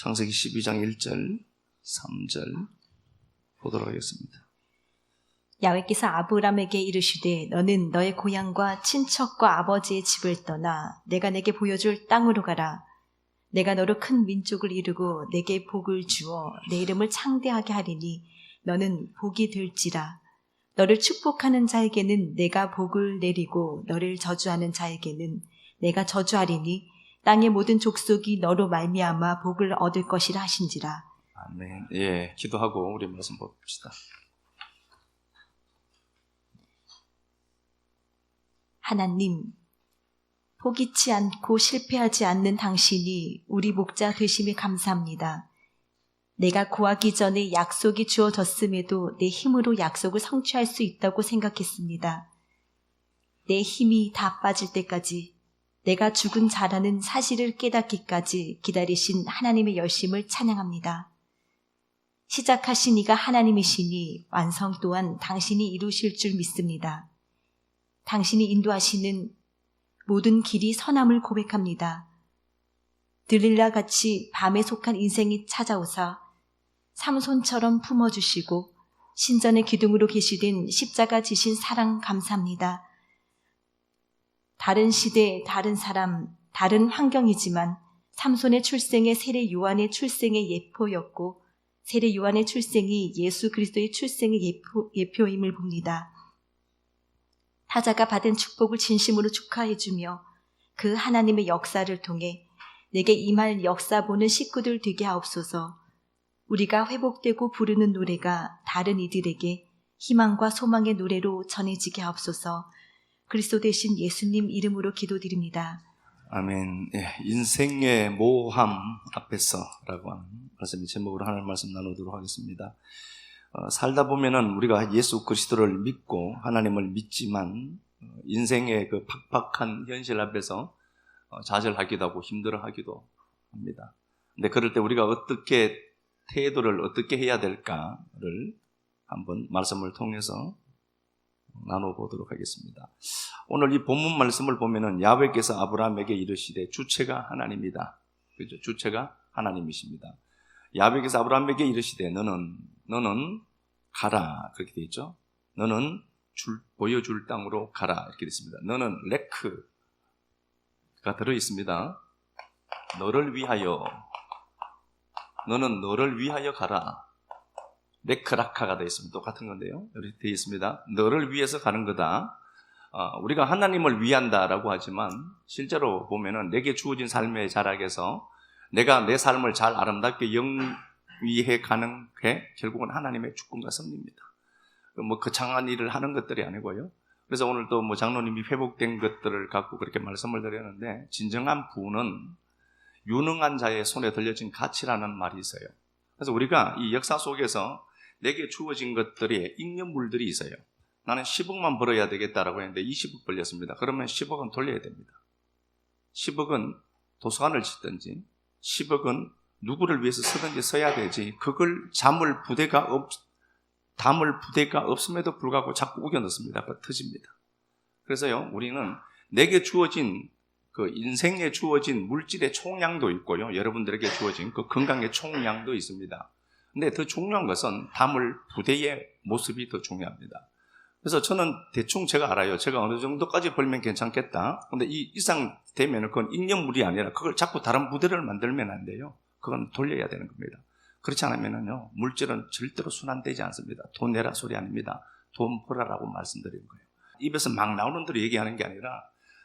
창세기 12장 1절, 3절 보도록 하겠습니다. 야훼께서 아브람에게 이르시되 너는 너의 고향과 친척과 아버지의 집을 떠나 내가 내게 보여줄 땅으로 가라. 내가 너로 큰 민족을 이루고 내게 복을 주어 내 이름을 창대하게 하리니 너는 복이 될지라. 너를 축복하는 자에게는 내가 복을 내리고 너를 저주하는 자에게는 내가 저주하리니 땅의 모든 족속이 너로 말미암아 복을 얻을 것이라 하신지라. 아멘. 예, 기도하고 우리 말씀 봅시다. 하나님, 포기치 않고 실패하지 않는 당신이 우리 목자 되심에 감사합니다. 내가 구하기 전에 약속이 주어졌음에도 내 힘으로 약속을 성취할 수 있다고 생각했습니다. 내 힘이 다 빠질 때까지 내가 죽은 자라는 사실을 깨닫기까지 기다리신 하나님의 열심을 찬양합니다. 시작하신 이가 하나님이시니 완성 또한 당신이 이루실 줄 믿습니다. 당신이 인도하시는 모든 길이 선함을 고백합니다. 들릴라 같이 밤에 속한 인생이 찾아오사 삼손처럼 품어주시고 신전의 기둥으로 계시된 십자가 지신 사랑 감사합니다. 다른 시대, 다른 사람, 다른 환경이지만 삼손의 출생의 세례 요한의 출생의 예표였고 세례 요한의 출생이 예수 그리스도의 출생의 예표임을 봅니다. 타자가 받은 축복을 진심으로 축하해주며 그 하나님의 역사를 통해 내게 임할 역사 보는 식구들 되게 하옵소서. 우리가 회복되고 부르는 노래가 다른 이들에게 희망과 소망의 노래로 전해지게 하옵소서. 그리스도 되신 예수님 이름으로 기도드립니다. 아멘. 예, 인생의 모호함 앞에서라고 하는 말씀의 제목으로 하나님 말씀 나누도록 하겠습니다. 살다 보면은 우리가 예수 그리스도를 믿고 하나님을 믿지만 인생의 그 팍팍한 현실 앞에서 좌절하기도 하고 힘들어하기도 합니다. 근데 그럴 때 우리가 어떻게 태도를 어떻게 해야 될까를 한번 말씀을 통해서 나눠보도록 하겠습니다. 오늘 이 본문 말씀을 보면은 야훼께서 아브라함에게 이르시되 주체가 하나님이다. 그죠? 주체가 하나님이십니다. 야훼께서 아브라함에게 이르시되 너는 가라. 그렇게 되어 있죠. 너는 보여줄 땅으로 가라. 이렇게 되어 있습니다. 너는 레크가 들어 있습니다. 너는 너를 위하여 가라. 레크라카가 되어 있습니다. 똑같은 건데요. 이렇게 되어 있습니다. 너를 위해서 가는 거다. 우리가 하나님을 위한다라고 하지만 실제로 보면은 내게 주어진 삶의 자락에서 내가 내 삶을 잘 아름답게 영위해 가는 게 결국은 하나님의 주권과 섭리입니다. 거창한 일을 하는 것들이 아니고요. 그래서 오늘 또 장로님이 회복된 것들을 갖고 그렇게 말씀을 드렸는데 진정한 부는 유능한 자의 손에 들려진 가치라는 말이 있어요. 그래서 우리가 이 역사 속에서 내게 주어진 것들이 잉여물들이 있어요. 나는 10억만 벌어야 되겠다라고 했는데 20억 벌렸습니다. 그러면 10억은 돌려야 됩니다. 10억은 도서관을 짓든지 10억은 누구를 위해서 쓰든지 써야 되지 그걸 담을 부대가 없음에도 불구하고 자꾸 우겨 넣습니다. 터집니다. 그래서요 우리는 내게 주어진 그 인생에 주어진 물질의 총량도 있고요. 여러분들에게 주어진 그 건강의 총량도 있습니다. 근데 더 중요한 것은 담을 부대의 모습이 더 중요합니다. 그래서 저는 대충 제가 알아요. 제가 어느 정도까지 벌면 괜찮겠다. 근데 이 이상 되면 그건 잉여물이 아니라 그걸 자꾸 다른 부대를 만들면 안 돼요. 그건 돌려야 되는 겁니다. 그렇지 않으면요 물질은 절대로 순환되지 않습니다. 돈 내라 소리 아닙니다. 돈 벌어라고 말씀드리는 거예요. 입에서 막 나오는 대로 얘기하는 게 아니라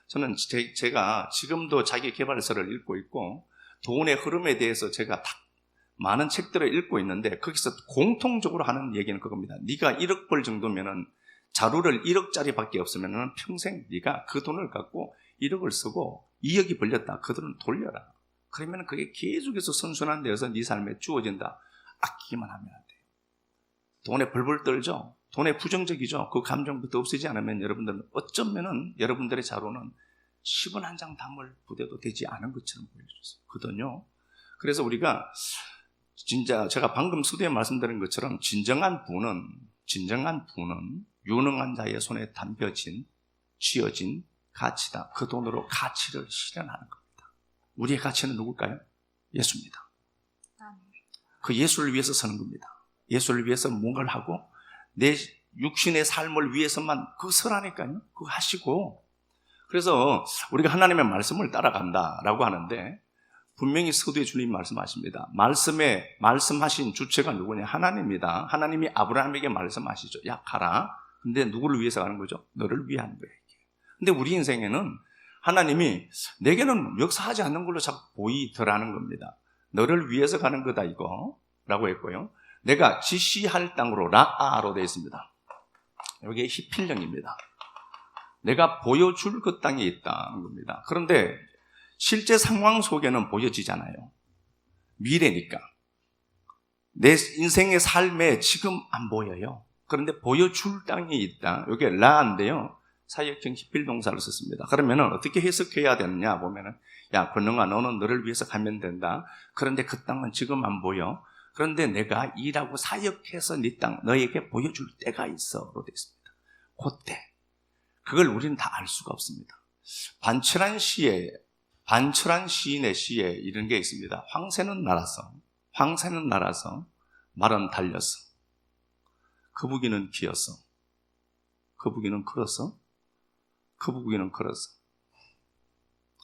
저는 제가 지금도 자기 개발서를 읽고 있고 돈의 흐름에 대해서 제가 많은 책들을 읽고 있는데 거기서 공통적으로 하는 얘기는 그겁니다. 네가 1억 벌 정도면은 자루를 1억짜리 밖에 없으면은 평생 네가 그 돈을 갖고 1억을 쓰고 2억이 벌렸다. 그 돈은 돌려라. 그러면 그게 계속해서 선순환 되어서 네 삶에 주어진다. 아끼기만 하면 안 돼요. 돈에 벌벌 떨죠. 돈에 부정적이죠. 그 감정부터 없애지 않으면 여러분들은 어쩌면은 여러분들의 자로는 10원 한 장 담을 부대도 되지 않은 것처럼 보여줬어요. 그래서 우리가 진짜 제가 방금 수도에 말씀드린 것처럼 진정한 부는 유능한 자의 손에 쥐어진 가치다. 그 돈으로 가치를 실현하는 겁니다. 우리의 가치는 누굴까요? 예수입니다. 그 예수를 위해서 서는 겁니다. 예수를 위해서 뭔가를 하고 내 육신의 삶을 위해서만 그거 서라니까요. 그거 하시고. 그래서 우리가 하나님의 말씀을 따라간다라고 하는데 분명히 서두에 주님 말씀하십니다. 말씀에 말씀하신 주체가 누구냐? 하나님입니다. 하나님이 아브라함에게 말씀하시죠. 야, 가라. 근데 누구를 위해서 가는 거죠? 너를 위한 거예요. 근데 우리 인생에는 하나님이 내게는 역사하지 않는 걸로 자꾸 보이더라는 겁니다. 너를 위해서 가는 거다 이거 라고 했고요. 내가 지시할 땅으로 라아로 되어 있습니다. 여기에 히필령입니다. 내가 보여줄 그 땅에 있다는 겁니다. 그런데 실제 상황 속에는 보여지잖아요. 미래니까. 내 인생의 삶에 지금 안 보여요. 그런데 보여줄 땅이 있다. 이게 라인데요. 사역형 히필 동사를 썼습니다. 그러면 어떻게 해석해야 되느냐 보면은, 야, 권능아, 너는 너를 위해서 가면 된다. 그런데 그 땅은 지금 안 보여. 그런데 내가 일하고 사역해서 네 땅 너에게 보여줄 때가 있어로 되어 있습니다. 그때. 그걸 우리는 다 알 수가 없습니다. 반철한 시인의 시에 이런 게 있습니다. 황새는 날아서 말은 달렸어. 거북이는 기었어. 거북이는 걸었어.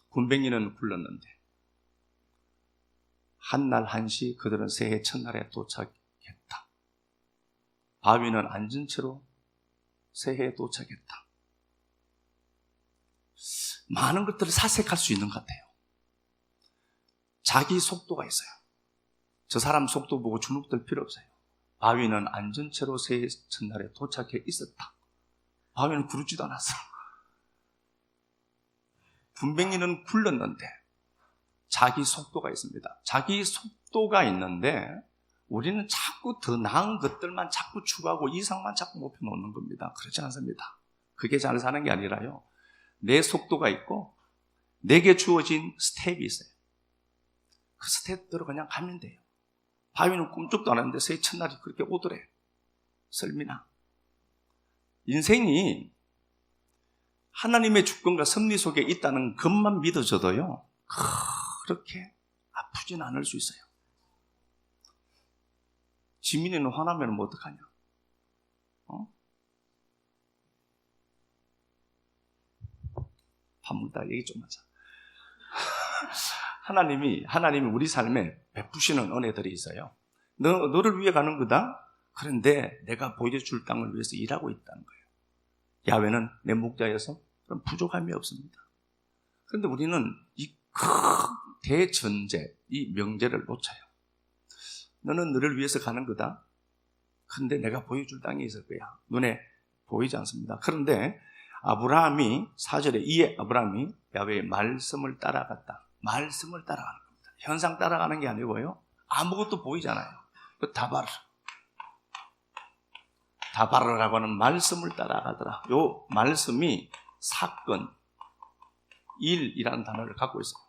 군뱅이는 굴렀는데 한날 한시 그들은 새해 첫날에 도착했다. 바위는 앉은 채로 새해에 도착했다. 많은 것들을 사색할 수 있는 것 같아요. 자기 속도가 있어요. 저 사람 속도 보고 주눅들 필요 없어요. 바위는 앉은 채로 새해 첫날에 도착해 있었다. 바위는 구르지도 않았어. 군뱅이는 굴렀는데 자기 속도가 있습니다. 자기 속도가 있는데 우리는 자꾸 더 나은 것들만 자꾸 추구하고 이상만 자꾸 높여놓는 겁니다. 그렇지 않습니다. 그게 잘 사는 게 아니라요. 내 속도가 있고 내게 주어진 스텝이 있어요. 그 스텝대로 그냥 가면 돼요. 바위는 꿈쩍도 안 하는데 새해 첫날이 그렇게 오더래. 설미나. 인생이 하나님의 주권과 섭리 속에 있다는 것만 믿어져도요, 그렇게 아프진 않을 수 있어요. 지민이는 화나면 뭐 어떡하냐? 밥 먹다가 얘기 좀 하자. 하나님이 우리 삶에 베푸시는 은혜들이 있어요. 너를 위해 가는 거다? 그런데 내가 보여줄 땅을 위해서 일하고 있다는 거예요. 야훼는 내 목자여서 그런 부족함이 없습니다. 그런데 우리는 이 큰 대전제, 이 명제를 놓쳐요. 너는 너를 위해서 가는 거다. 그런데 내가 보여줄 땅이 있을 거야. 눈에 보이지 않습니다. 그런데 아브라함이 4절에 이에 아브라함이 야훼의 말씀을 따라갔다. 말씀을 따라가는 겁니다. 현상 따라가는 게 아니고요. 아무것도 보이잖아요. 그 다바르라고 하는 말씀을 따라가더라. 요 말씀이 사건, 일이라는 단어를 갖고 있어요.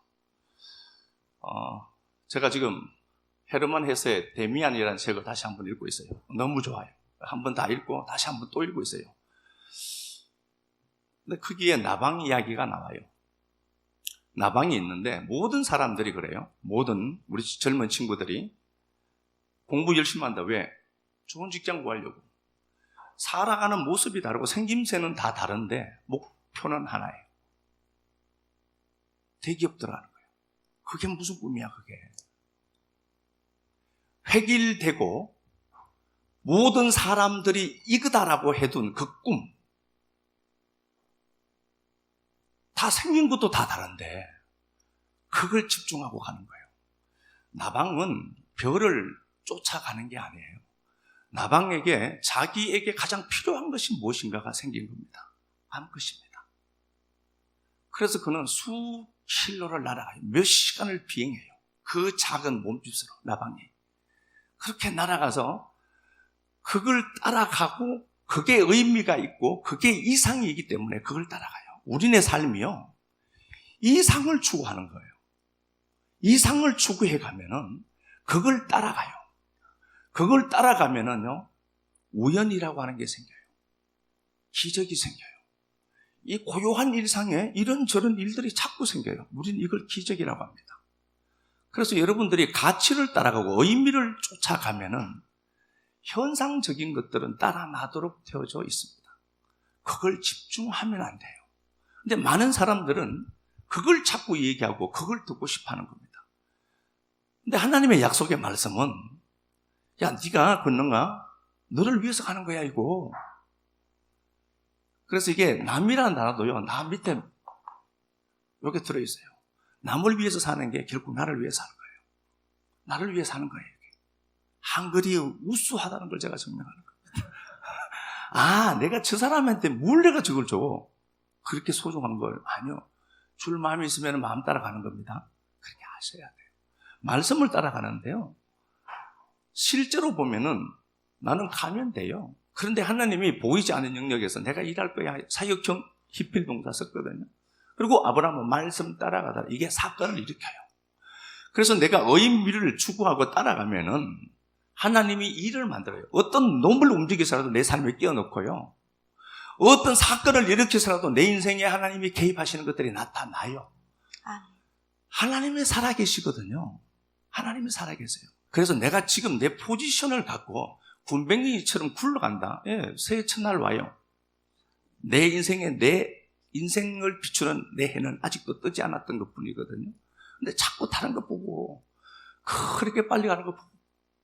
제가 지금 헤르만 헤세의 데미안이라는 책을 다시 한번 읽고 있어요. 너무 좋아요. 한번 다 읽고 다시 한번 또 읽고 있어요. 근데 거기에 나방 이야기가 나와요. 나방이 있는데 모든 사람들이 그래요. 모든 우리 젊은 친구들이 공부 열심히 한다. 왜? 좋은 직장 구하려고. 살아가는 모습이 다르고 생김새는 다 다른데 목표는 하나예요. 대기업 들어가는 거예요. 그게 무슨 꿈이야 그게. 획일되고 모든 사람들이 이거다라고 해둔 그 꿈. 다 생긴 것도 다 다른데 그걸 집중하고 가는 거예요. 나방은 별을 쫓아가는 게 아니에요. 나방에게 자기에게 가장 필요한 것이 무엇인가가 생긴 겁니다. 암컷입니다. 그래서 그는 수킬로를 날아가요. 몇 시간을 비행해요. 그 작은 몸짓으로 나방이. 그렇게 날아가서 그걸 따라가고 그게 의미가 있고 그게 이상이기 때문에 그걸 따라가요. 우리네 삶이요. 이상을 추구하는 거예요. 이상을 추구해 가면은 그걸 따라가요. 그걸 따라가면은요, 우연이라고 하는 게 생겨요. 기적이 생겨요. 이 고요한 일상에 이런저런 일들이 자꾸 생겨요. 우리는 이걸 기적이라고 합니다. 그래서 여러분들이 가치를 따라가고 의미를 쫓아가면은 현상적인 것들은 따라나도록 되어져 있습니다. 그걸 집중하면 안 돼요. 근데 많은 사람들은 그걸 자꾸 얘기하고 그걸 듣고 싶어 하는 겁니다. 근데 하나님의 약속의 말씀은 야, 네가 걷는가? 너를 위해서 가는 거야, 이거. 그래서 이게 남이라는 단어도요, 남 밑에 여기 들어있어요. 남을 위해서 사는 게 결국 나를 위해서 사는 거예요. 나를 위해 사는 거예요. 한글이 우수하다는 걸 제가 증명하는 겁니다. 아, 내가 저 사람한테 뭘 내가 저걸 줘? 그렇게 소중한 걸. 아니요. 줄 마음이 있으면 마음 따라가는 겁니다. 그렇게 하셔야 돼요. 말씀을 따라가는데요. 실제로 보면은 나는 가면 돼요. 그런데 하나님이 보이지 않는 영역에서 내가 일할 거야. 사역형 히필 동사 썼거든요. 그리고 아브라함은 말씀 따라가다 이게 사건을 일으켜요. 그래서 내가 의미를 추구하고 따라가면은 하나님이 일을 만들어요. 어떤 놈을 움직여서라도 내 삶에 끼워넣고요. 어떤 사건을 일으켜서라도 내 인생에 하나님이 개입하시는 것들이 나타나요. 하나님이 살아계시거든요. 하나님이 살아계세요. 그래서 내가 지금 내 포지션을 갖고 군뱅이처럼 굴러간다. 예, 새해 첫날 와요. 내 인생을 비추는 내 해는 아직도 뜨지 않았던 것 뿐이거든요. 근데 자꾸 다른 거 보고 그렇게 빨리 가는 거 보고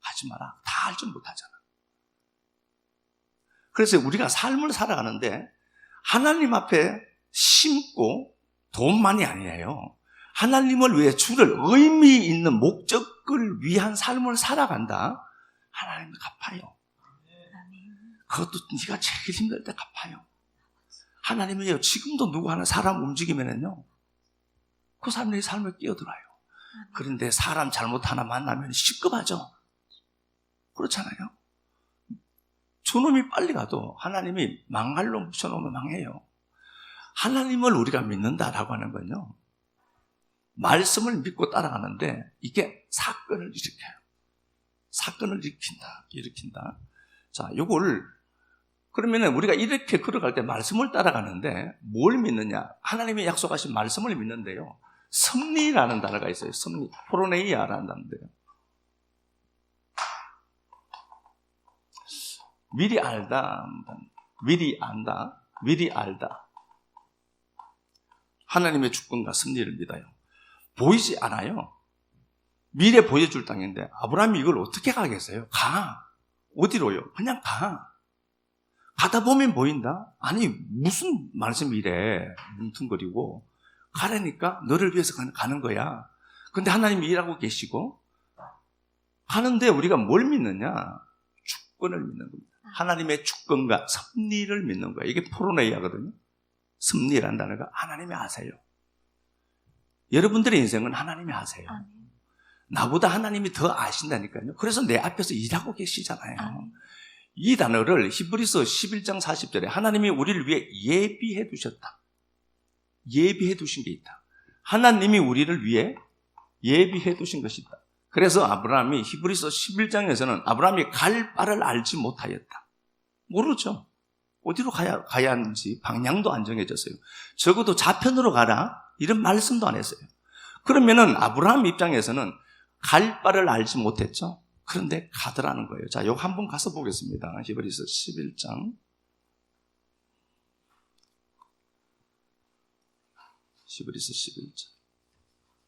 하지 마라. 다 알지 못하잖아. 그래서 우리가 삶을 살아가는데 하나님 앞에 심고 돈만이 아니에요. 하나님을 위해 주를 의미 있는 목적을 위한 삶을 살아간다. 하나님은 갚아요. 그것도 네가 제일 힘들 때 갚아요. 하나님은요, 지금도 누구 하나 사람 움직이면은요, 그 사람의 삶에 끼어들어요. 그런데 사람 잘못 하나 만나면 시급하죠. 그렇잖아요. 저놈이 빨리 가도 하나님이 망할로 묻혀놓으면 망해요. 하나님을 우리가 믿는다라고 하는 건요, 말씀을 믿고 따라가는데 이게 사건을 일으켜요. 사건을 일으킨다. 자, 요걸 그러면은 우리가 이렇게 걸어갈 때 말씀을 따라가는데 뭘 믿느냐? 하나님이 약속하신 말씀을 믿는데요. 섭리라는 단어가 있어요. 섭리, 포로네이아라는 단어인데요. 미리 알다, 미리 안다, 미리 알다. 하나님의 주권과 섭리를 믿어요. 보이지 않아요. 미래 보여줄 땅인데 아브라함이 이걸 어떻게 가겠어요? 가. 어디로요? 그냥 가. 가다 보면 보인다? 아니 무슨 말씀이래. 뭉퉁거리고 가라니까 너를 위해서 가는 거야. 근데 하나님이 일하고 계시고 가는데 우리가 뭘 믿느냐? 주권을 믿는 겁니다. 하나님의 주권과 섭리를 믿는 거예요. 이게 포로네이아거든요. 섭리라는 단어가 하나님이 아세요. 여러분들의 인생은 하나님이 아세요. 나보다 하나님이 더 아신다니까요. 그래서 내 앞에서 일하고 계시잖아요. 이 단어를 히브리서 11장 40절에 하나님이 우리를 위해 예비해 두셨다. 예비해 두신 게 있다. 하나님이 우리를 위해 예비해 두신 것이 있다. 그래서 아브라함이 히브리서 11장에서는 아브라함이 갈 바를 알지 못하였다. 모르죠. 어디로 가야 하는지 방향도 안 정해졌어요. 적어도 좌편으로 가라 이런 말씀도 안 했어요. 그러면은 아브라함 입장에서는 갈 바를 알지 못했죠. 그런데 가더라는 거예요. 자, 요거 한번 가서 보겠습니다. 히브리서 11장. 히브리서 11장.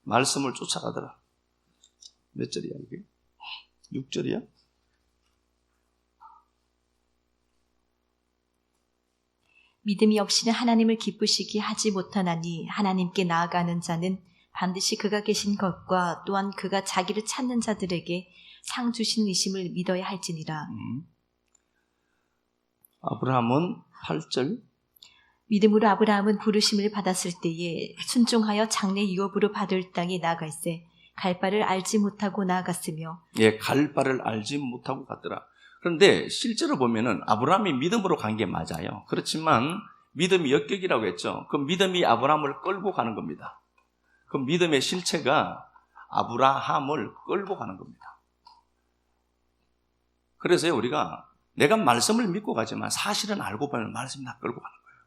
말씀을 쫓아가더라. 몇 절이야, 이게? 6절이야? 믿음이 없이는 하나님을 기쁘시게 하지 못하나니 하나님께 나아가는 자는 반드시 그가 계신 것과 또한 그가 자기를 찾는 자들에게 상 주신 의심을 믿어야 할지니라. 아브라함은 8절. 믿음으로 아브라함은 부르심을 받았을 때에 순종하여 장래 유업으로 받을 땅에 나아갈새 갈 바를 알지 못하고 나아갔으며. 예, 갈 바를 알지 못하고 갔더라. 그런데 실제로 보면은 아브라함이 믿음으로 간 게 맞아요. 그렇지만 믿음이 역격이라고 했죠. 그 믿음이 아브라함을 끌고 가는 겁니다. 그 믿음의 실체가 아브라함을 끌고 가는 겁니다. 그래서 우리가 내가 말씀을 믿고 가지만 사실은 알고 보면 말씀이 나 끌고 가는 거예요.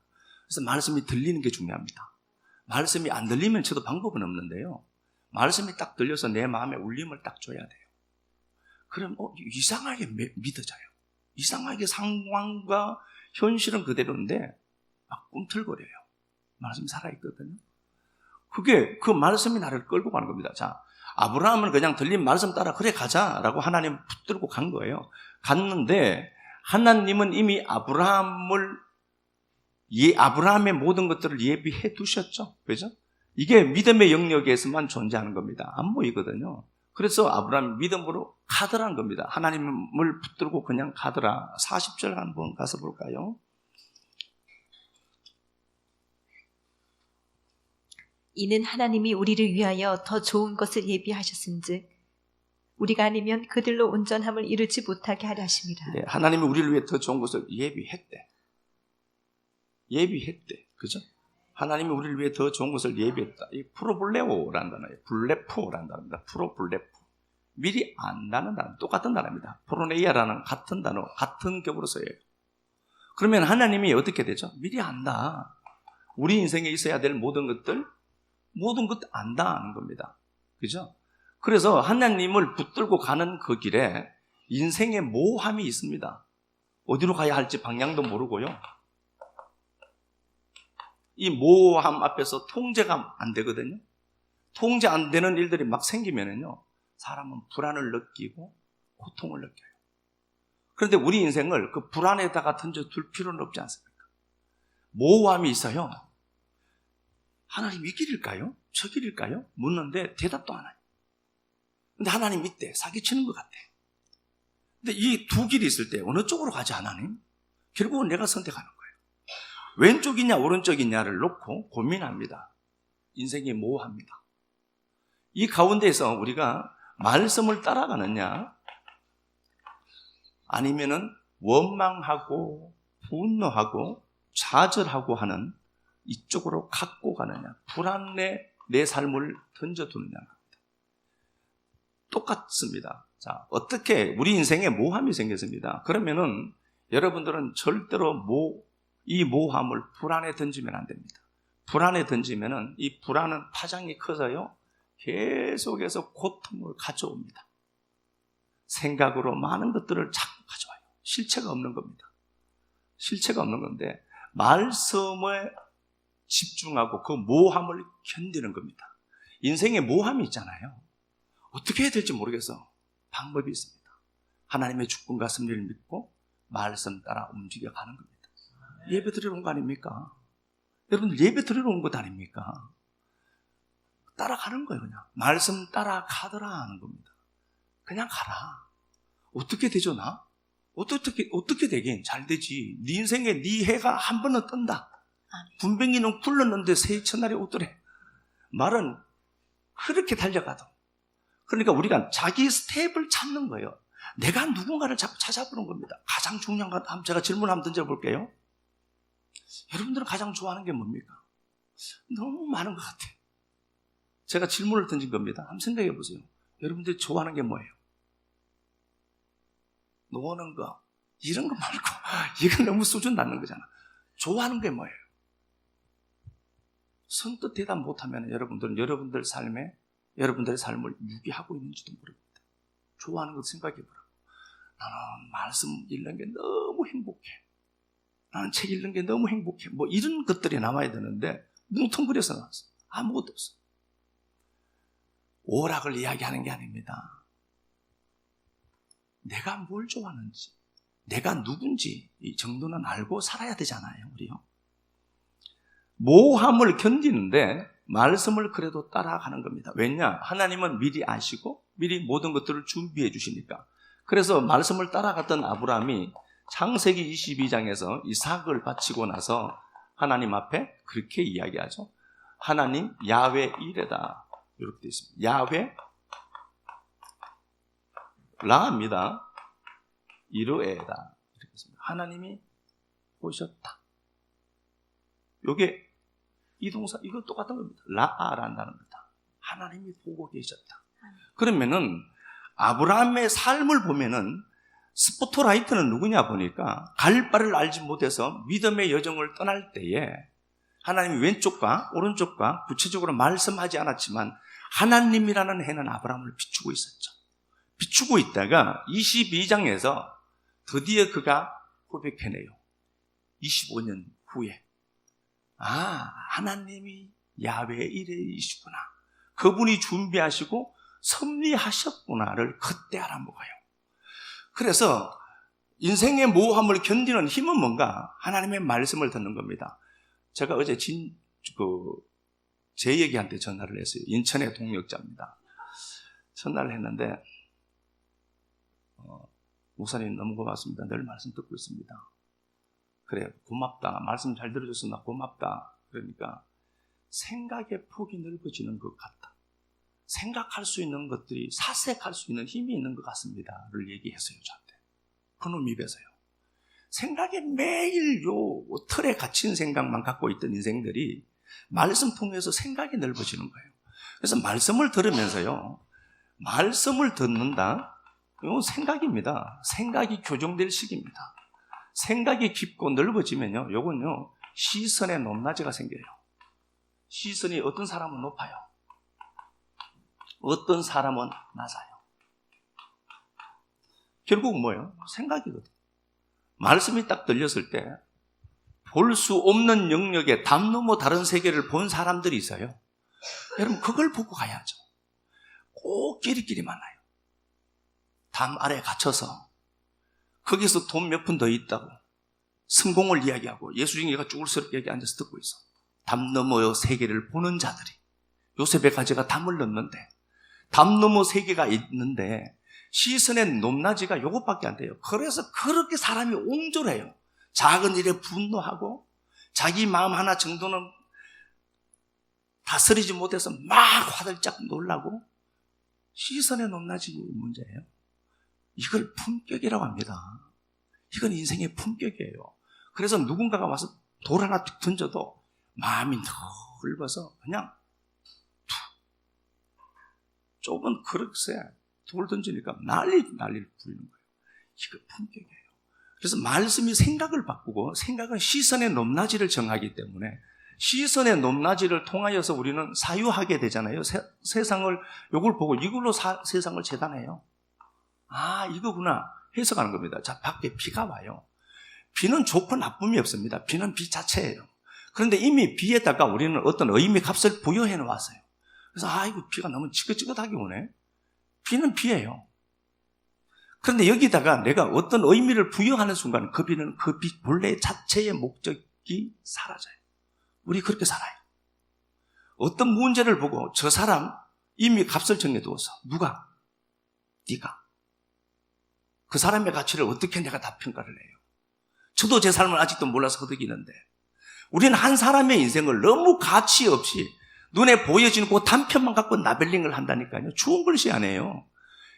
그래서 말씀이 들리는 게 중요합니다. 말씀이 안 들리면 저도 방법은 없는데요. 말씀이 딱 들려서 내 마음에 울림을 딱 줘야 돼요. 그럼 이상하게 믿어져요. 이상하게 상황과 현실은 그대로인데 막 꿈틀거려요. 말씀이 살아있거든요. 그 말씀이 나를 끌고 가는 겁니다. 자, 아브라함은 그냥 들린 말씀 따라 그래 가자라고 하나님 붙들고 간 거예요. 갔는데 하나님은 이미 아브라함의 모든 것들을 예비해 두셨죠. 그죠? 이게 믿음의 영역에서만 존재하는 겁니다. 안 보이거든요. 그래서 아브라함이 믿음으로 가더라는 겁니다. 하나님을 붙들고 그냥 가더라. 40절 한번 가서 볼까요? 이는 하나님이 우리를 위하여 더 좋은 것을 예비하셨은즉 우리가 아니면 그들로 온전함을 이루지 못하게 하려 하심이라. 네, 하나님이 우리를 위해 더 좋은 것을 예비했대. 그죠? 하나님이 우리를 위해 더 좋은 것을 예비했다. 이 프로블레오라는 단어예요. 블레포라는 단어입니다. 프로블레포. 미리 안다는 단어, 똑같은 단어입니다. 프로네이아라는 같은 단어, 같은 격으로 써요. 그러면 하나님이 어떻게 되죠? 미리 안다. 우리 인생에 있어야 될 모든 것 안다는 겁니다. 그죠? 그래서 하나님을 붙들고 가는 그 길에 인생의 모함이 있습니다. 어디로 가야 할지 방향도 모르고요. 이 모함 앞에서 통제가 안 되거든요. 통제 안 되는 일들이 막 생기면은요, 사람은 불안을 느끼고 고통을 느껴요. 그런데 우리 인생을 그 불안에다가 던져둘 필요는 없지 않습니까? 모함이 있어요. 하나님 이 길일까요? 저 길일까요? 묻는데 대답도 안 해요. 근데 하나님 있대. 사기치는 것 같아. 근데 이 두 길이 있을 때 어느 쪽으로 가지 하나님? 결국은 내가 선택하는 거예요. 왼쪽이냐 오른쪽이냐를 놓고 고민합니다. 인생이 모호합니다. 이 가운데에서 우리가 말씀을 따라가느냐, 아니면은 원망하고 분노하고 좌절하고 하는 이쪽으로 갖고 가느냐, 불안에 내 삶을 던져두느냐. 똑같습니다. 자, 어떻게 우리 인생에 모함이 생겼습니다. 그러면은 여러분들은 절대로 이 모함을 불안에 던지면 안 됩니다. 불안에 던지면은 이 불안은 파장이 커서요, 계속해서 고통을 가져옵니다. 생각으로 많은 것들을 자꾸 가져와요. 실체가 없는 겁니다. 실체가 없는 건데 말씀에 집중하고 그 모함을 견디는 겁니다. 인생에 모함이 있잖아요. 어떻게 해야 될지 모르겠어. 방법이 있습니다. 하나님의 죽음과 승리를 믿고 말씀 따라 움직여 가는 겁니다. 예배 드리러 온 거 아닙니까? 여러분들 예배 드리러 온 것 아닙니까? 따라가는 거예요. 그냥 말씀 따라가더라 하는 겁니다. 그냥 가라. 어떻게 되죠? 나? 어떻게 되긴 잘 되지. 네 인생에 네 해가 한 번은 뜬다. 분뱅이는 굴렀는데 새해 첫날이 오더래. 말은 그렇게 달려가도. 그러니까 우리가 자기 스텝을 찾는 거예요. 내가 누군가를 자꾸 찾아보는 겁니다. 가장 중요한 것, 제가 질문 한번 던져볼게요. 여러분들은 가장 좋아하는 게 뭡니까? 너무 많은 것 같아요. 제가 질문을 던진 겁니다. 한번 생각해 보세요. 여러분들이 좋아하는 게 뭐예요? 노는 거, 이런 거 말고 이건 너무 수준 낮는 거잖아. 좋아하는 게 뭐예요? 선뜻 대답 못하면 여러분들은 여러분들의 삶을 유기하고 있는지도 모릅니다. 좋아하는 거 생각해 보라고. 나는 말씀 읽는 게 너무 행복해. 나는 책 읽는 게 너무 행복해. 뭐 이런 것들이 남아야 되는데 뭉텅그려서 나왔어. 아무것도 없어. 오락을 이야기하는 게 아닙니다. 내가 뭘 좋아하는지, 내가 누군지 이 정도는 알고 살아야 되잖아요, 우리요. 모함을 견디는데 말씀을 그래도 따라가는 겁니다. 왜냐? 하나님은 미리 아시고 미리 모든 것들을 준비해 주시니까. 그래서 말씀을 따라갔던 아브라함이 창세기 22장에서 이삭을 바치고 나서 하나님 앞에 그렇게 이야기하죠. 하나님 야훼 이레다, 이렇게 되어 있습니다. 야훼 라입니다. 이르에다, 이렇게 있습니다. 하나님이 보셨다. 요게 이 동사, 이거 똑같은 겁니다. 라아란다는 겁니다. 하나님이 보고 계셨다. 그러면은 아브라함의 삶을 보면은 스포트라이트는 누구냐 보니까 갈 바를 알지 못해서 믿음의 여정을 떠날 때에 하나님이 왼쪽과 오른쪽과 구체적으로 말씀하지 않았지만 하나님이라는 해는 아브라함을 비추고 있었죠. 비추고 있다가 22장에서 드디어 그가 고백해내요. 25년 후에. 하나님이 야훼 이레이시구나. 그분이 준비하시고 섭리하셨구나를 그때 알아먹어요. 그래서 인생의 모함을 견디는 힘은 뭔가? 하나님의 말씀을 듣는 겁니다. 제가 어제 제 얘기한테 전화를 했어요. 인천의 동역자입니다. 전화를 했는데 목사님 너무 고맙습니다. 늘 말씀 듣고 있습니다. 그래, 고맙다. 말씀 잘 들어줘서 나 고맙다. 그러니까 생각의 폭이 넓어지는 것 같다. 생각할 수 있는 것들이 사색할 수 있는 힘이 있는 것 같습니다. 를 얘기했어요, 저한테. 그놈 입에서요. 생각에 매일 요 틀에 갇힌 생각만 갖고 있던 인생들이 말씀 통해서 생각이 넓어지는 거예요. 그래서 말씀을 들으면서요, 말씀을 듣는다? 이건 생각입니다. 생각이 교정될 시기입니다. 생각이 깊고 넓어지면요, 요건요, 시선의 높낮이가 생겨요. 시선이 어떤 사람은 높아요. 어떤 사람은 낮아요. 결국 뭐예요? 생각이거든요. 말씀이 딱 들렸을 때 볼 수 없는 영역에 담 넘어 다른 세계를 본 사람들이 있어요. 여러분, 그걸 보고 가야죠. 꼭 끼리끼리 만나요. 담 아래 갇혀서 거기서 돈 몇 푼 더 있다고 성공을 이야기하고 예수쟁이가 쭈글스럽게 여기 앉아서 듣고 있어. 담 너머 세계를 보는 자들이. 요셉의 가지가 담을 넣는데, 담 너머 세계가 있는데 시선의 높낮이가 요것밖에 안 돼요. 그래서 그렇게 사람이 옹졸해요. 작은 일에 분노하고 자기 마음 하나 정도는 다스리지 못해서 막 화들짝 놀라고. 시선의 높낮이 문제예요. 이걸 품격이라고 합니다. 이건 인생의 품격이에요. 그래서 누군가가 와서 돌 하나 툭 던져도 마음이 넓어서 그냥 툭 좁은 그릇에 돌 던지니까 난리를 부리는 거예요. 이거 품격이에요. 그래서 말씀이 생각을 바꾸고, 생각은 시선의 높낮이를 정하기 때문에 시선의 높낮이를 통하여서 우리는 사유하게 되잖아요. 세상을, 요걸 보고 이걸로 세상을 재단해요. 이거구나 해석하는 겁니다. 자, 밖에 비가 와요. 비는 좋고 나쁨이 없습니다. 비는 비 자체예요. 그런데 이미 비에다가 우리는 어떤 의미 값을 부여해 놓았어요. 그래서 이거 비가 너무 지긋지긋하게 오네. 비는 비예요. 그런데 여기다가 내가 어떤 의미를 부여하는 순간 그 비는 그 비 본래 자체의 목적이 사라져요. 우리 그렇게 살아요. 어떤 문제를 보고 저 사람 이미 값을 정해두어서 누가? 네가. 그 사람의 가치를 어떻게 내가 다 평가를 해요. 저도 제 삶을 아직도 몰라서 허덕이는데, 우리는 한 사람의 인생을 너무 가치 없이 눈에 보여지는 그 단편만 갖고 라벨링을 한다니까요. 좋은 글씨 아니에요.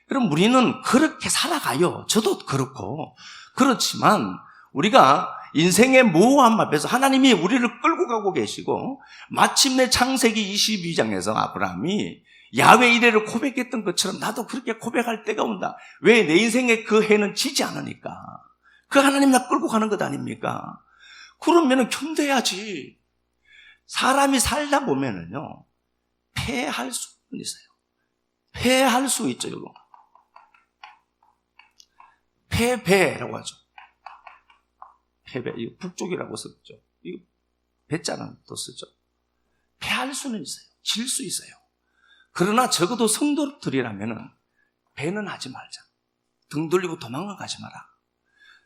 그럼 우리는 그렇게 살아가요. 저도 그렇고. 그렇지만 우리가 인생의 모호함 앞에서 하나님이 우리를 끌고 가고 계시고, 마침내 창세기 22장에서 아브라함이 야훼 이레를 고백했던 것처럼 나도 그렇게 고백할 때가 온다. 왜? 내 인생에 그 해는 지지 않으니까. 그 하나님 나 끌고 가는 것 아닙니까? 그러면은 견뎌야지. 사람이 살다 보면은요, 패할 수는 있어요. 패할 수 있죠, 이거. 패배라고 하죠. 패배. 이거 북쪽이라고 썼죠. 이거 배자는 또 쓰죠. 패할 수는 있어요. 질 수 있어요. 그러나 적어도 성도들이라면은 배는 하지 말자. 등 돌리고 도망을 가지 마라.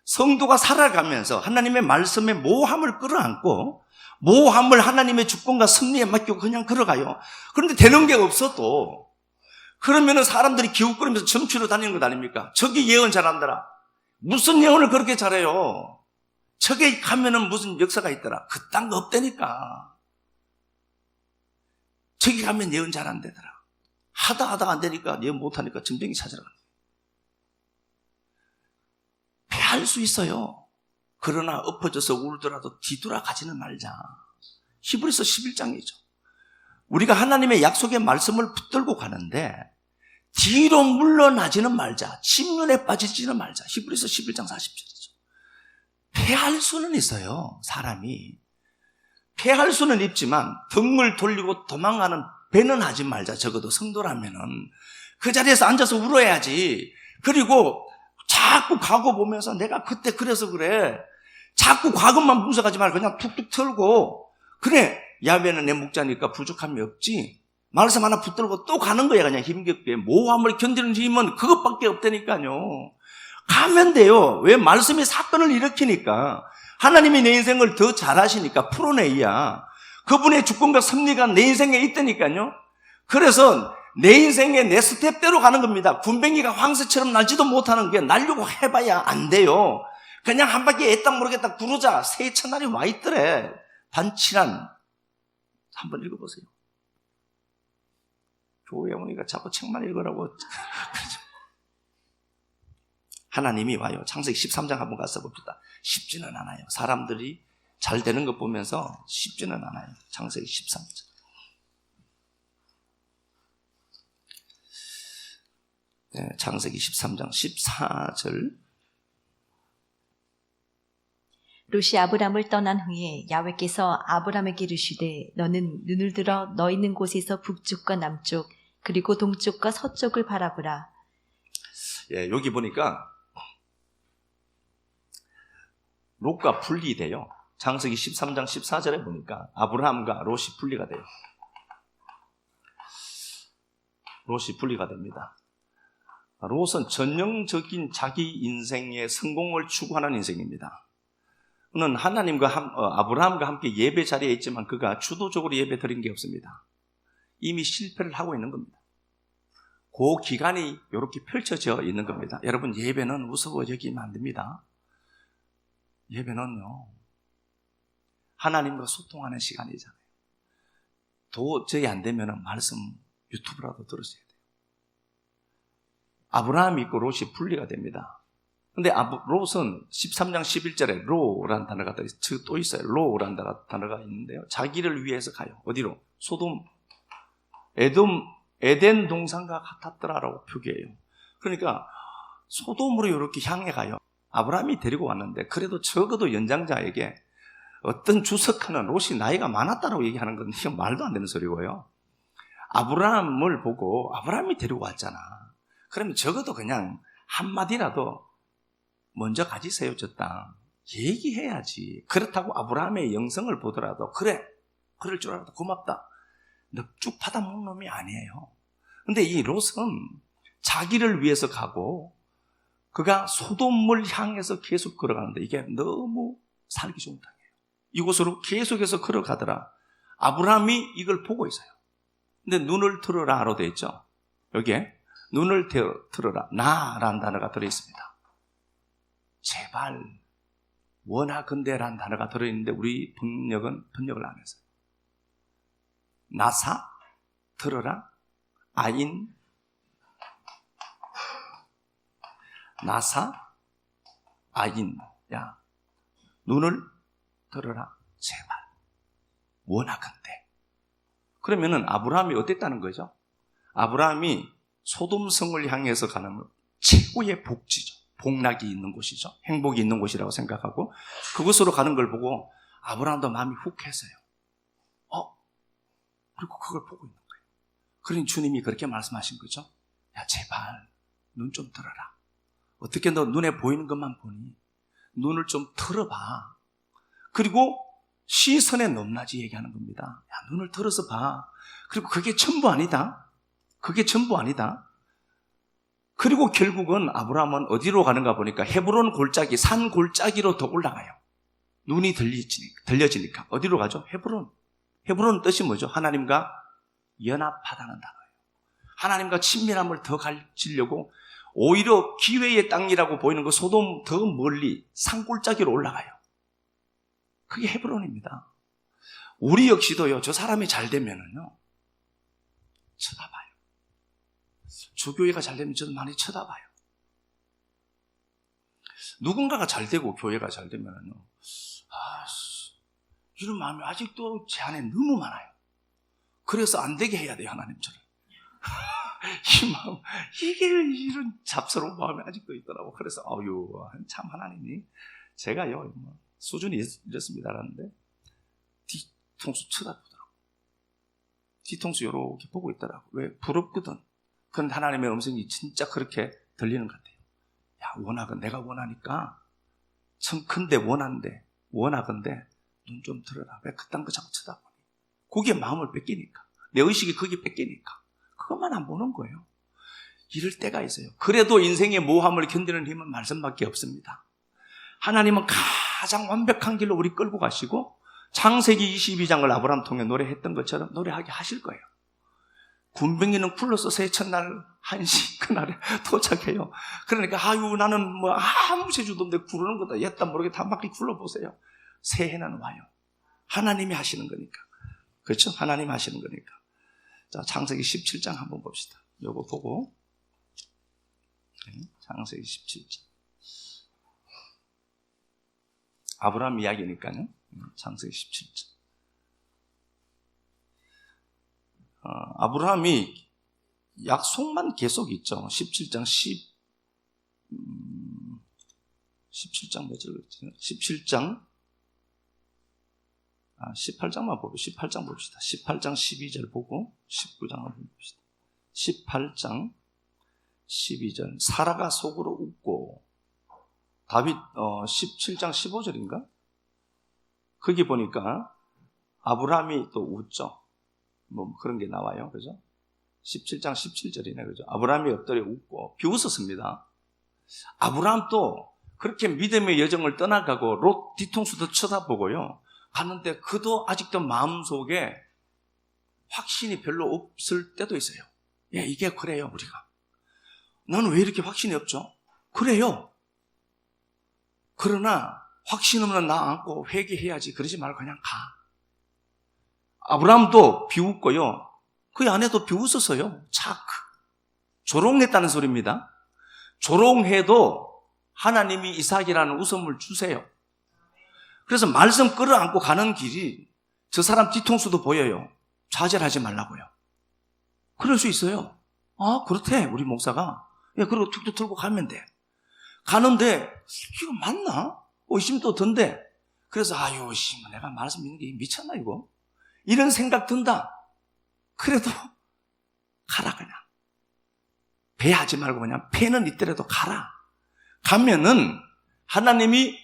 성도가 살아가면서 하나님의 말씀에 모함을 끌어안고, 모함을 하나님의 주권과 승리에 맡기고 그냥 걸어가요. 그런데 되는 게 없어도, 그러면은 사람들이 기웃거리면서 점치러 다니는 것 아닙니까? 저기 예언 잘한다라. 무슨 예언을 그렇게 잘해요? 저기 가면은 무슨 역사가 있더라. 그딴 거 없다니까. 저기 가면 예언 잘한다더라. 하다 안 되니까, 예언 못하니까 점쟁이 찾으러 가는 거예요. 패할 수 있어요. 그러나 엎어져서 울더라도 뒤돌아가지는 말자. 히브리서 11장이죠. 우리가 하나님의 약속의 말씀을 붙들고 가는데 뒤로 물러나지는 말자. 침륜에 빠지지는 말자. 히브리서 11장 40절이죠. 패할 수는 있어요. 사람이. 패할 수는 있지만 등을 돌리고 도망가는 배는 하지 말자. 적어도 성도라면은 그 자리에서 앉아서 울어야지. 그리고 자꾸 과거 보면서 내가 그때 그래서 그래. 자꾸 과거만 분석하지 말고 그냥 툭툭 털고, 그래, 야훼는 내 목자니까 부족함이 없지. 말씀 하나 붙들고 또 가는 거야. 그냥 힘겹게. 모함을 견디는 힘은 그것밖에 없다니까요. 가면 돼요. 왜? 말씀이 사건을 일으키니까. 하나님이 내 인생을 더 잘하시니까, 풀어내야. 그분의 주권과 섭리가 내 인생에 있다니까요. 그래서 내 인생에 내 스텝대로 가는 겁니다. 군뱅이가 황새처럼 날지도 못하는 게 날려고 해봐야 안 돼요. 그냥 한 바퀴 애딱 모르겠다 구르자. 새해 첫날이 와 있더래. 반칠한. 한번 읽어보세요. 교회 오니까 자꾸 책만 읽으라고. 하나님이 와요. 창세기 13장 한번 가서 봅시다. 쉽지는 않아요. 사람들이 잘 되는 것 보면서 쉽지는 않아요. 창세기 13장. 네, 창세기 13장 14절. 롯이 아브람을 떠난 후에 야훼께서 아브람에게 이르시되 너는 눈을 들어 너 있는 곳에서 북쪽과 남쪽 그리고 동쪽과 서쪽을 바라보라. 예, 여기 보니까 롯과 분리돼요. 창세기 13장 14절에 보니까 아브라함과 롯이 분리가 돼요. 롯이 분리가 됩니다. 롯은 전형적인 자기 인생의 성공을 추구하는 인생입니다. 그는 하나님과 아브라함과 함께 예배 자리에 있지만 그가 주도적으로 예배 드린 게 없습니다. 이미 실패를 하고 있는 겁니다. 그 기간이 이렇게 펼쳐져 있는 겁니다. 여러분, 예배는 무서워 여기면 안 됩니다. 예배는요, 하나님과 소통하는 시간이잖아요. 도저히 안 되면 말씀 유튜브라도 들으셔야 돼요. 아브라함이 있고 롯이 분리가 됩니다. 근데 롯은 13장 11절에 로라는 단어가 또 있어요. 로라는 단어가 있는데요. 자기를 위해서 가요. 어디로? 소돔, 에덴 동산과 같았더라라고 표기해요. 그러니까 소돔으로 이렇게 향해 가요. 아브라함이 데리고 왔는데 그래도 적어도 연장자에게 어떤 주석하는 롯이 나이가 많았다라고 얘기하는 건 이건 말도 안 되는 소리고요. 아브라함을 보고 아브라함이 데리고 왔잖아. 그러면 적어도 그냥 한마디라도 먼저 가지세요, 저 땅. 얘기해야지. 그렇다고 아브라함의 영성을 보더라도 그래, 그럴 줄 알아도 고맙다. 넙죽 받아먹는 놈이 아니에요. 근데 이 롯은 자기를 위해서 가고 그가 소돔을 향해서 계속 걸어가는데 이게 너무 살기 좋은 땅이에요. 이곳으로 계속해서 걸어가더라. 아브라함이 이걸 보고 있어요. 근데 눈을 들어라로 되어 있죠. 여기에 눈을 들어라, 나라는 단어가 들어있습니다. 제발, 원하건대라는 단어가 들어있는데 우리 번역을 안 해서 나사, 들어라, 아인, 나사, 아인. 야, 눈을 들어라, 제발, 원하건대. 그러면은 아브라함이 어땠다는 거죠? 아브라함이 소돔성을 향해서 가는 최고의 복지죠. 복락이 있는 곳이죠. 행복이 있는 곳이라고 생각하고 그곳으로 가는 걸 보고 아브라함도 마음이 훅했어요. 그리고 그걸 보고 있는 거예요. 그러니 주님이 그렇게 말씀하신 거죠. 야, 제발 눈 좀 들어라. 어떻게 너 눈에 보이는 것만 보니 눈을 좀 틀어봐. 그리고 시선에 넘나지 얘기하는 겁니다. 야, 눈을 들어서 봐. 그리고 그게 전부 아니다. 그게 전부 아니다. 그리고 결국은 아브라함은 어디로 가는가 보니까 헤브론 골짜기, 산 골짜기로 더 올라가요. 눈이 들려지니까. 어디로 가죠? 헤브론. 헤브론 뜻이 뭐죠? 하나님과 연합하다는 단어예요. 하나님과 친밀함을 더 가지려고 오히려 기회의 땅이라고 보이는 그 소돔 더 멀리 산 골짜기로 올라가요. 그게 헤브론입니다. 우리 역시도요, 저 사람이 잘 되면은요, 쳐다봐요. 주교회가 잘 되면 저도 많이 쳐다봐요. 누군가가 잘 되고 교회가 잘 되면은요, 이런 마음이 아직도 제 안에 너무 많아요. 그래서 안 되게 해야 돼요, 하나님처럼. 이 마음, 이게 이런 잡스러운 마음이 아직도 있더라고. 그래서 참 하나님이 제가요, 수준이 이렇습니다 하는데 뒤통수 쳐다보더라고. 뒤통수 이렇게 보고 있더라고. 왜? 부럽거든. 그런데 하나님의 음성이 진짜 그렇게 들리는 것 같아요. 야, 원하건 내가 원하니까 큰데 원하건대 눈 좀 들어라. 왜 그딴 거 자꾸 쳐다보니? 거기에 마음을 뺏기니까. 내 의식이 거기 뺏기니까. 그것만 안 보는 거예요. 이럴 때가 있어요. 그래도 인생의 모함을 견디는 힘은 말씀밖에 없습니다. 하나님은 가장 완벽한 길로 우리 끌고 가시고 창세기 22장을 아브라함 통해 노래했던 것처럼 노래하게 하실 거예요. 군병기는 굴러서 새 첫날 1시 그날에 도착해요. 그러니까 아유 나는 뭐 아무 재주도 없는데 구르는 거다. 옛다 모르게 한 바퀴 굴러보세요. 새해는 와요. 하나님이 하시는 거니까. 그렇죠? 하나님 하시는 거니까. 자, 창세기 17장 한번 봅시다. 요거 보고. 창세기 17장. 아브라함 이야기니까요. 창세기 17장. 아브라함이 약속만 계속 있죠. 17장 17장 몇 절 그랬지? 17장 18장만 보고 18장 봅시다. 18장 12절 보고 19장 한번 봅시다. 18장 12절 사라가 속으로 웃고 다윗 17장 15절인가? 거기 보니까 아브라함이 또 웃죠. 뭐 그런 게 나와요. 그죠? 17장 17절이네. 그죠? 아브라함이 엎드려 웃고 비웃었습니다. 아브라함도 그렇게 믿음의 여정을 떠나가고 롯 뒤통수도 쳐다보고요. 가는데 그도 아직도 마음속에 확신이 별로 없을 때도 있어요. 예, 이게 그래요, 우리가. 나는 왜 이렇게 확신이 없죠? 그래요. 그러나 확신 없는 나 안고 회개해야지. 그러지 말고 그냥 가. 아브라함도 비웃고요. 그 아내도 비웃었어요. 차크. 조롱했다는 소리입니다. 조롱해도 하나님이 이삭이라는 웃음을 주세요. 그래서 말씀 끌어안고 가는 길이 저 사람 뒤통수도 보여요. 좌절하지 말라고요. 그럴 수 있어요. 아, 그렇대, 우리 목사가. 예, 그리고 툭툭 들고 가면 돼. 가는데, 이거 맞나? 의심도 든대. 그래서, 아유, 내가 말씀 믿는 게 미쳤나, 이거? 이런 생각 든다. 그래도, 가라, 그냥. 배하지 말고 그냥, 배는 있더라도 가라. 가면은, 하나님이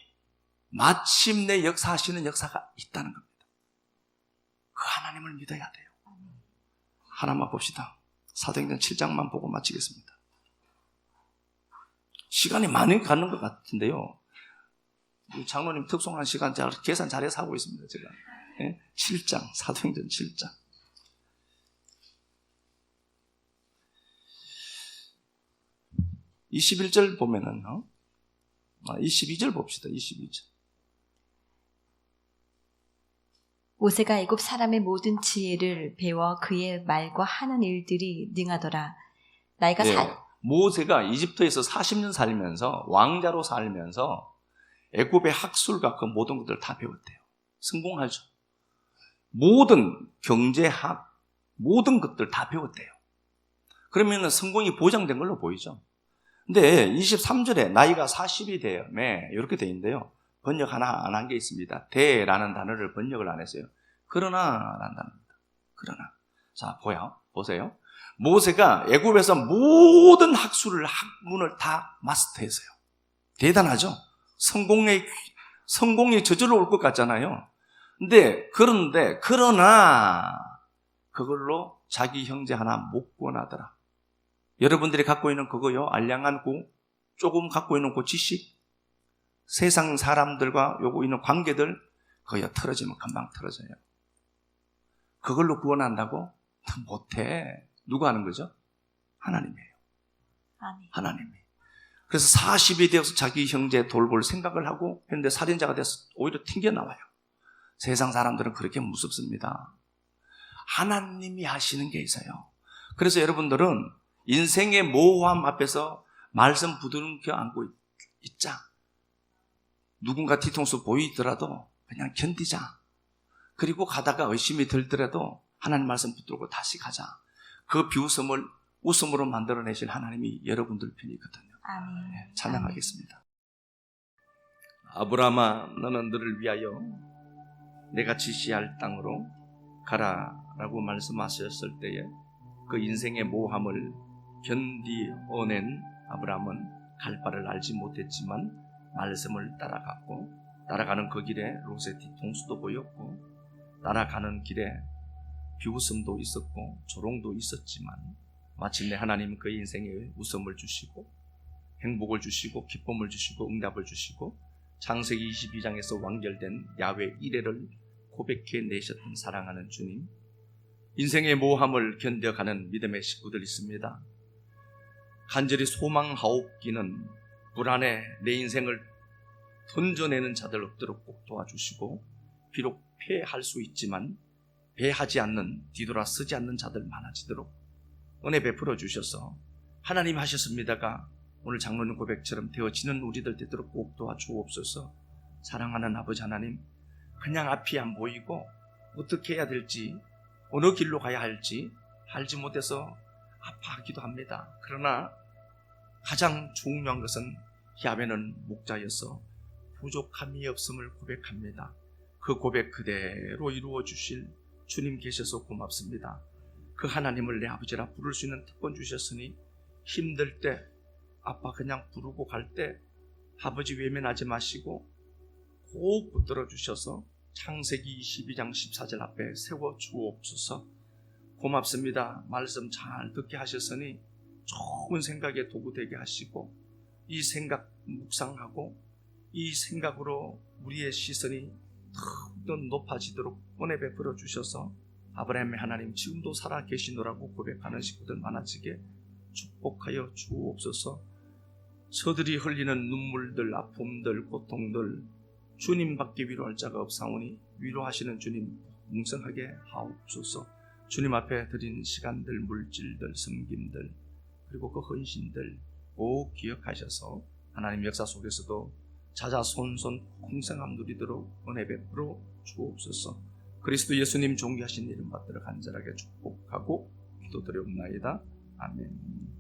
마침내 역사하시는 역사가 있다는 겁니다. 그 하나님을 믿어야 돼요. 하나만 봅시다. 사도행전 7장만 보고 마치겠습니다. 시간이 많이 가는 것 같은데요. 장로님 특송한 시간 잘 계산 잘해서 하고 있습니다. 제가 7장 사도행전 7장 21절 보면은 22절 봅시다. 22절. 모세가 애굽 사람의 모든 지혜를 배워 그의 말과 하는 일들이 능하더라. 나이가 모세가 이집트에서 40년 살면서 왕자로 살면서 애굽의 학술과 그 모든 것들을 다 배웠대요. 성공하죠. 모든 경제학, 모든 것들 다 배웠대요. 그러면 성공이 보장된 걸로 보이죠. 근데 23절에 나이가 40이 되었네 이렇게 돼 있는데요. 번역 하나 안 한 게 있습니다. 대라는 단어를 번역을 안 했어요. 그러나라는 단어입니다. 그러나. 자, 보세요. 모세가 애굽에서 모든 학술을 학문을 다 마스터했어요. 대단하죠? 성공이 저절로 올 것 같잖아요. 그러나 그걸로 자기 형제 하나 못 구원하더라. 여러분들이 갖고 있는 그거요, 알량한 조금 갖고 있는 그 지식, 세상 사람들과 요거 있는 관계들, 그거 틀어지면 금방 틀어져요. 그걸로 구원한다고? 못해. 누가 하는 거죠? 하나님이에요. 하나님이. 그래서 40이 되어서 자기 형제 돌볼 생각을 하고 했는데 살인자가 돼서 오히려 튕겨나와요. 세상 사람들은 그렇게 무섭습니다. 하나님이 하시는 게 있어요. 그래서 여러분들은 인생의 모호함 앞에서 말씀 부드럽게 안고 있자. 누군가 뒤통수 보이더라도 그냥 견디자. 그리고 가다가 의심이 들더라도 하나님 말씀 붙들고 다시 가자. 그 비웃음을 웃음으로 만들어내실 하나님이 여러분들 편이거든요. 아멘. 네, 찬양하겠습니다. 아브라함아, 너는 너를 위하여 내가 지시할 땅으로 가라. 라고 말씀하셨을 때에 그 인생의 모함을 견디어낸 아브라함은 갈 바를 알지 못했지만 말씀을 따라갔고, 따라가는 그 길에 롯의 뒤통수도 보였고, 따라가는 길에 비웃음도 있었고 조롱도 있었지만 마침내 하나님은 그의 인생에 웃음을 주시고 행복을 주시고 기쁨을 주시고 응답을 주시고 창세기 22장에서 완결된 야훼 이레를 고백해 내셨던 사랑하는 주님, 인생의 모함을 견뎌가는 믿음의 식구들 있습니다. 간절히 소망하옵기는 불안에 내 인생을 던져내는 자들 없도록 꼭 도와주시고, 비록 패할 수 있지만 패하지 않는, 뒤돌아 서지 않는 자들 많아지도록 은혜 베풀어 주셔서 하나님 하셨습니다가 오늘 장로님 고백처럼 되어지는 우리들 되도록 꼭 도와주옵소서. 사랑하는 아버지 하나님, 그냥 앞이 안 보이고 어떻게 해야 될지, 어느 길로 가야 할지 알지 못해서 아파하기도 합니다. 그러나 가장 중요한 것은 야훼는 목자여서 부족함이 없음을 고백합니다. 그 고백 그대로 이루어 주실 주님 계셔서 고맙습니다. 그 하나님을 내 아버지라 부를 수 있는 특권 주셨으니 힘들 때, 아빠 그냥 부르고 갈 때 아버지 외면하지 마시고 꼭 붙들어 주셔서 창세기 22장 14절 앞에 세워 주옵소서. 고맙습니다. 말씀 잘 듣게 하셨으니 좋은 생각의 도구 되게 하시고, 이 생각 묵상하고 이 생각으로 우리의 시선이 더 높아지도록 은혜 베풀어 주셔서 아브라함의 하나님 지금도 살아 계시노라고 고백하는 식구들 많아지게 축복하여 주옵소서. 저들이 흘리는 눈물들, 아픔들, 고통들 주님밖에 위로할 자가 없사오니 위로하시는 주님 뭉성하게 하옵소서. 주님 앞에 드린 시간들, 물질들, 섬김들, 그리고 그 헌신들 꼭 기억하셔서 하나님 역사 속에서도 자자손손 풍성함 누리도록 은혜 베풀어 주옵소서. 그리스도 예수님 존귀하신 이름 받들어 간절하게 축복하고 기도드리옵나이다. 아멘.